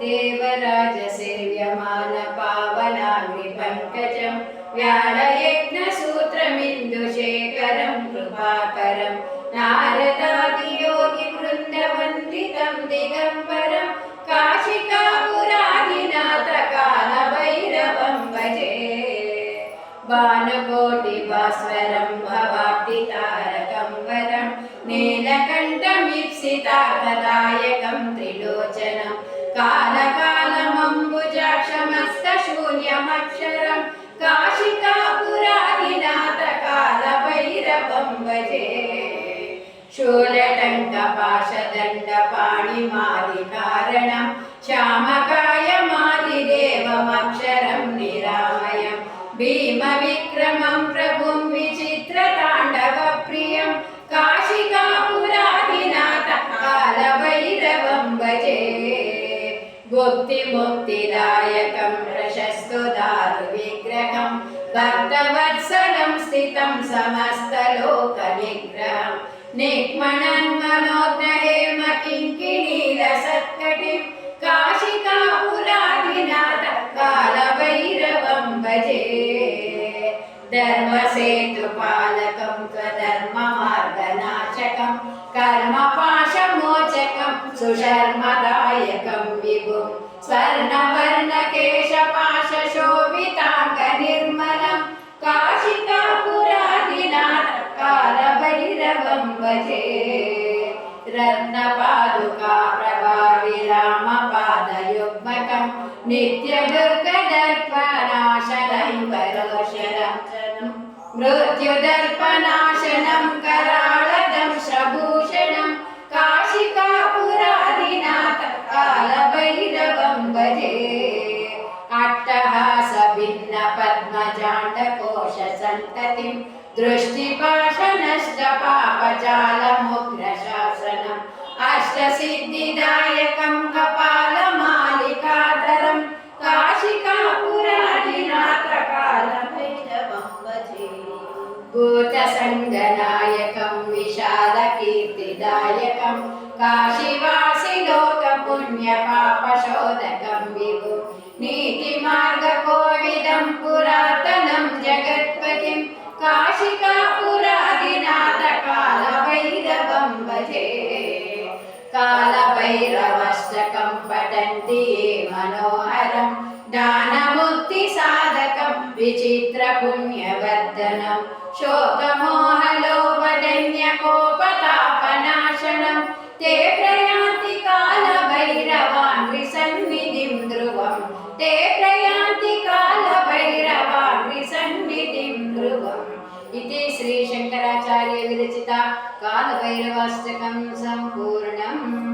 देवराजसेव्यमानपावनाग्निपङ्कजं व्याळयज्ञसूत्रमिन्दुशेखरं कृपाकरं नारदादियोगिवृन्दवन्दितं दिगम्बरं काशिकापुराधिनाथकालभैरवं भजे। भानुकोटिभास्वरं भवाब्धितारकं वरं नीलकण्ठमीप्सितार्थदायकं त्रिलोचनं कालकालमम्बुजाक्षमस्तशून्यमक्षरं काशिकापुराधिनाथकालभैरवं भजे। शूलटङ्कपाशदण्डपाणिमादिकारणं श्यामकायमादिदेवमक्षरं निरामयं भीमविक्रमं प्रभुं विचित्रताण्डवप्रियं काशिकापुराधिनाथकालभैरवं भजे। भुक्तिमुक्तिदायकं प्रशस्तोदारुविग्रहं भक्तवत्सलं स्थितं समस्तलोकनिग्रहं निक्मणन्मनोज्ञहेमकिङ्किणीरसत्कटिं काशिकापुराधिनाथकालभैरवं भजे। धर्मसेतुपालकं त्वधर्ममार्गनाशकं कर्मपाशमोचकं सुशर्मदायकं विभुं स्वर्णवर्णकेशपाशशोभिताङ्गनिर्मलं काशिकापुराधिनाथकालभैरवं भजे। रत्नपादुकाप्रभाविरामपादयुग्मकं नित्यदुर्गदर्पणाशनं करोशनं मृत्युदर्पणाशनं कराळदंशभूषणं काशिकापुराधिनाथकालभैरवं भजे। अट्टहासभिन्नपद्मजाण्डकोशसन्ततिं दृष्टिपाशनष्टपापजालमुग्रशासनम् अष्टसिद्धिदायकं कपालमालिकाधरं काशिकापुराधिनाथकालभैरवं भजे। भूतसङ्गनायकं विशालकीर्तिदायकं काशीवासिलोकपुण्यपापशोधकं विभुं नीतिमार्गकोविदं पुरातनं जगत्पतिं काशिकापुराधिनाथकालभैरवं भजे। कालभैरवाष्टकं पठन्ति ये मनोहरं ज्ञानमुक्तिसाधकं विचित्रपुण्यवर्धनं शोकमोहलोभजन्यकोपतापनाशनं ते प्रयान्ति कालभैरवान् त्रिसन्निधिं ध्रुवं ते प्रयान्ति कालभैरवान् त्रिसन्निधिं ध्रुवम् इति श्री शंकराचार्य विरचिता कालभैरवाष्टकं सम्पूर्णम्।